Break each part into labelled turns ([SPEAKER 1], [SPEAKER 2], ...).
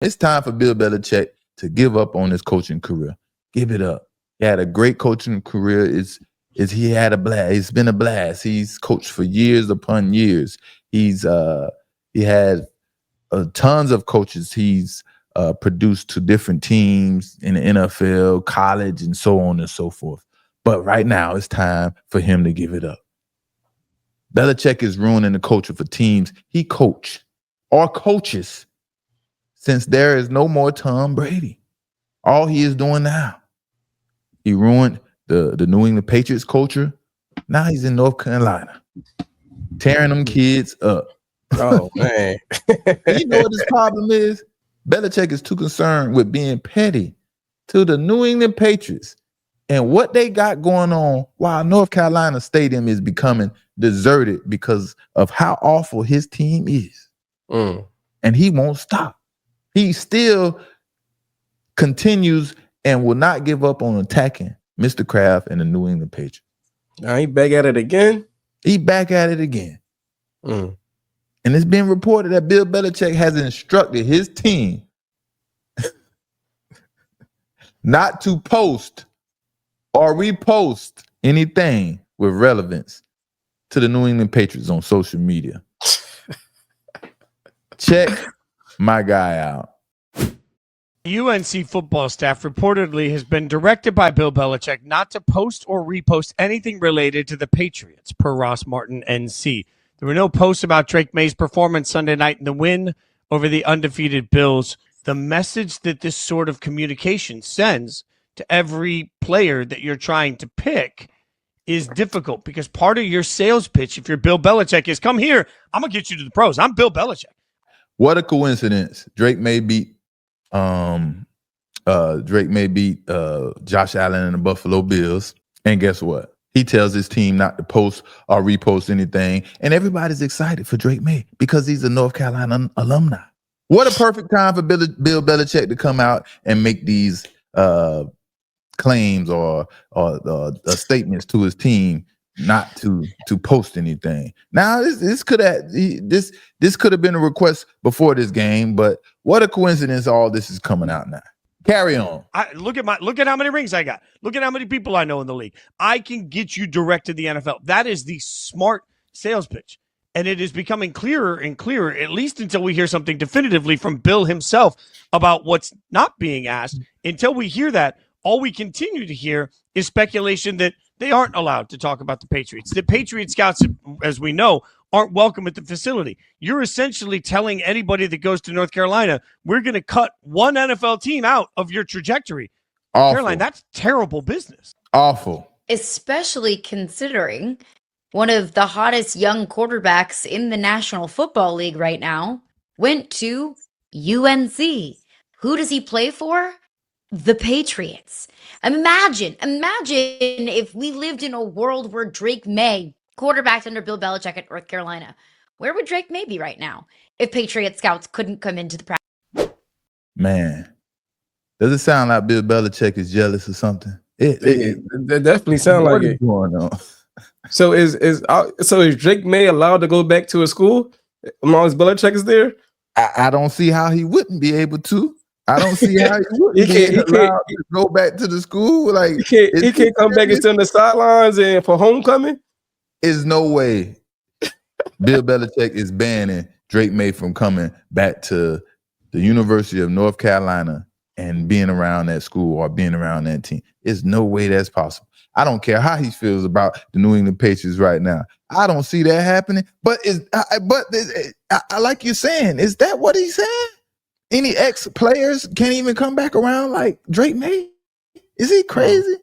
[SPEAKER 1] It's time for Bill Belichick to give up on his coaching career. Give it up. He had a great coaching career. He had a blast. It's been a blast. He's coached for years upon years. He had tons of coaches he's produced to different teams in the NFL, college, and so on and so forth. But right now, it's time for him to give it up. Belichick is ruining the culture for teams he coached or coaches since there is no more Tom Brady. All he is doing now, he ruined the New England Patriots culture. Now he's in North Carolina, tearing them kids up.
[SPEAKER 2] Oh, man.
[SPEAKER 1] You know what his problem is? Belichick is too concerned with being petty to the New England Patriots and what they got going on while North Carolina Stadium is becoming deserted because of how awful his team is. And he won't stop. He still continues and will not give up on attacking Mr. Kraft and the New England Patriots.
[SPEAKER 2] Now he back at it again?
[SPEAKER 1] He back at it again. And it's been reported that Bill Belichick has instructed his team not to post or repost anything with relevance to the New England Patriots on social media. Check my guy out.
[SPEAKER 3] UNC football staff reportedly has been directed by Bill Belichick not to post or repost anything related to the Patriots, per Ross Martin, NC. There were no posts about Drake Maye's performance Sunday night in the win over the undefeated Bills. The message that this sort of communication sends to every player that you're trying to pick is difficult because part of your sales pitch, if you're Bill Belichick, is come here, I'm going to get you to the pros. I'm Bill Belichick.
[SPEAKER 1] What a coincidence. Drake Maye beat Josh Allen and the Buffalo Bills. And guess what? He tells his team not to post or repost anything. And everybody's excited for Drake Maye because he's a North Carolina alumni. What a perfect time for Bill Belichick to come out and make these claims or statements to his team not to post anything. Now this could have been a request before this game, but what a coincidence! All this is coming out now. Carry on.
[SPEAKER 3] Look at how many rings I got. Look at how many people I know in the league. I can get you direct to the NFL. That is the smart sales pitch. And it is becoming clearer and clearer, at least until we hear something definitively from Bill himself about what's not being asked. Until we hear that, all we continue to hear is speculation that they aren't allowed to talk about the Patriots. The Patriot scouts, as we know, aren't welcome at the facility. You're essentially telling anybody that goes to North Carolina, we're going to cut one NFL team out of your trajectory.
[SPEAKER 1] Awful.
[SPEAKER 3] Caroline, that's terrible business.
[SPEAKER 1] Awful.
[SPEAKER 4] Especially considering one of the hottest young quarterbacks in the National Football League right now went to UNC. Who does he play for? The Patriots. Imagine if we lived in a world where Drake Maye quarterbacked under Bill Belichick at North Carolina. Where would Drake Maye be right now if Patriot scouts couldn't come into the practice?
[SPEAKER 1] Man, does it sound like Bill Belichick is jealous or something?
[SPEAKER 2] It definitely sounds like it.
[SPEAKER 1] Going on?
[SPEAKER 2] So is Drake Maye allowed to go back to a school as long as Belichick is there?
[SPEAKER 1] I don't see how he wouldn't be able to. I don't see how he wouldn't be allowed to go back to the school. Like
[SPEAKER 2] he can't come back and sit on the sidelines and for homecoming.
[SPEAKER 1] There's no way Bill Belichick is banning Drake Maye from coming back to the University of North Carolina and being around that school or being around that team. There's no way that's possible. I don't care how he feels about the New England Patriots right now. I don't see that happening. But I like you're saying, is that what he's saying? Any ex-players can't even come back around like Drake Maye? Is he crazy?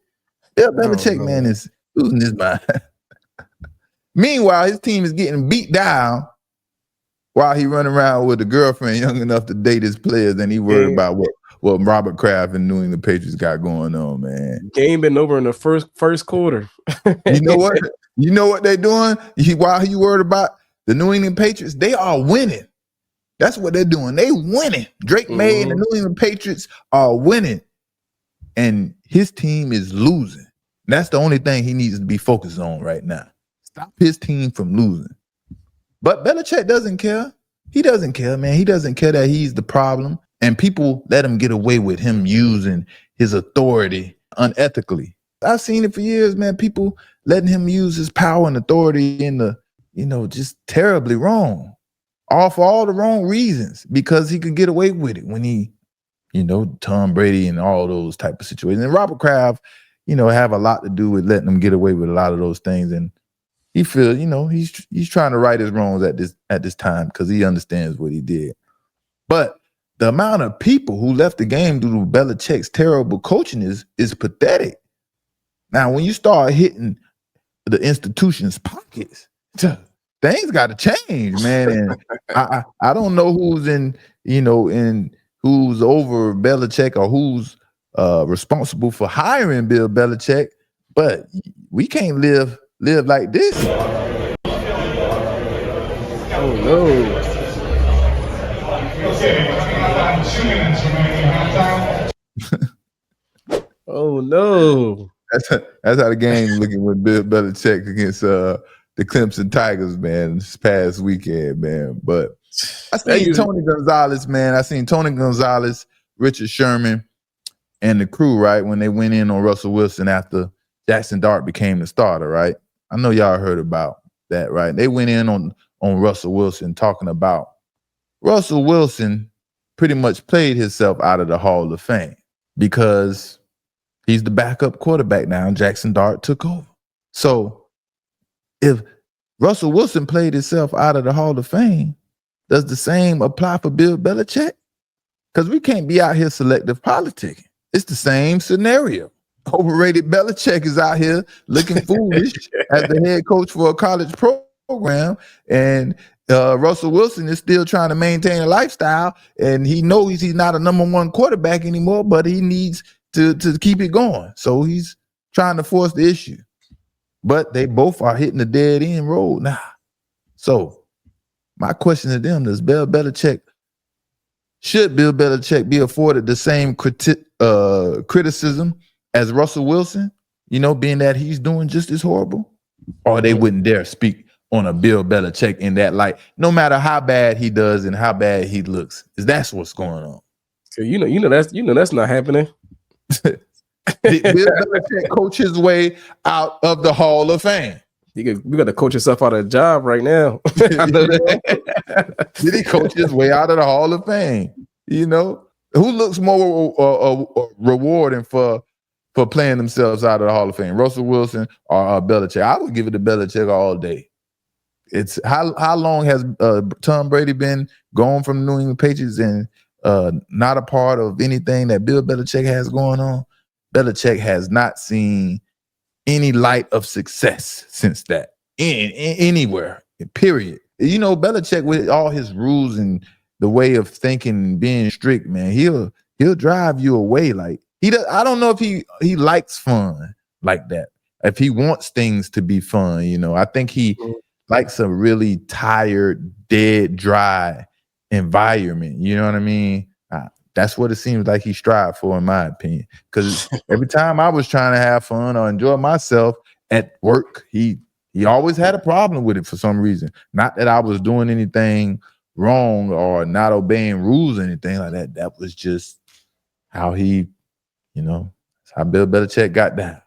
[SPEAKER 1] Bill Belichick, man, is losing his mind. Meanwhile, his team is getting beat down while he running around with a girlfriend young enough to date his players, and he worried about what Robert Kraft and New England Patriots got going on, man.
[SPEAKER 2] Game been over in the first quarter.
[SPEAKER 1] You know what? You know what they're doing? While he worried about the New England Patriots, they are winning. That's what they're doing. They winning. Drake Maye and the New England Patriots are winning. And his team is losing. That's the only thing he needs to be focused on right now. Stop his team from losing. But Belichick doesn't care. He doesn't care, man. He doesn't care that he's the problem. And people let him get away with him using his authority unethically. I've seen it for years, man. People letting him use his power and authority in the, just terribly wrong. All for all the wrong reasons, because he could get away with it when he, Tom Brady and all those type of situations. And Robert Kraft, have a lot to do with letting him get away with a lot of those things. And he feels, he's trying to right his wrongs at this time because he understands what he did. But the amount of people who left the game due to Belichick's terrible coaching is pathetic. Now, when you start hitting the institution's pockets, things got to change, man. And I don't know who's in who's over Belichick or who's responsible for hiring Bill Belichick, but we can't live like this.
[SPEAKER 2] Oh no. Oh no.
[SPEAKER 1] That's how the game looking with Bill Belichick against the Clemson Tigers, man, this past weekend, man. But I seen Tony Gonzalez, man. I seen Tony Gonzalez, Richard Sherman, and the crew, right, when they went in on Russell Wilson after Jackson Dart became the starter, right? I know y'all heard about that, right? They went in on Russell Wilson talking about Russell Wilson pretty much played himself out of the Hall of Fame because he's the backup quarterback now, and Jackson Dart took over. So if Russell Wilson played himself out of the Hall of Fame, does the same apply for Bill Belichick? Because we can't be out here selective politicking. It's the same scenario. Overrated Belichick is out here looking foolish as the head coach for a college program, and Russell Wilson is still trying to maintain a lifestyle, and he knows he's not a number one quarterback anymore, but he needs to keep it going. So he's trying to force the issue. But they both are hitting the dead end road now. So my question to them is, should Bill Belichick be afforded the same criticism as Russell Wilson, being that he's doing just as horrible? Or they wouldn't dare speak on a Bill Belichick in that light, no matter how bad he does and how bad he looks. That's what's going on.
[SPEAKER 2] So that's not happening.
[SPEAKER 1] Did Bill Belichick coach his way out of the Hall of Fame?
[SPEAKER 2] We got to coach yourself out of a job right now.
[SPEAKER 1] Did he coach his way out of the Hall of Fame? Who looks more rewarding for playing themselves out of the Hall of Fame, Russell Wilson or Belichick? I would give it to Belichick all day. It's how long has Tom Brady been gone from the New England Patriots and not a part of anything that Bill Belichick has going on? Belichick has not seen any light of success since that anywhere, period. Belichick, with all his rules and the way of thinking and being strict, man, he'll drive you away. Like I don't know if he likes fun like that. If he wants things to be fun, I think he likes a really tired, dead, dry environment. You know what I mean? That's what it seems like he strived for, in my opinion. Because every time I was trying to have fun or enjoy myself at work, he always had a problem with it for some reason. Not that I was doing anything wrong or not obeying rules or anything like that. That was just how he, how Bill Belichick got down.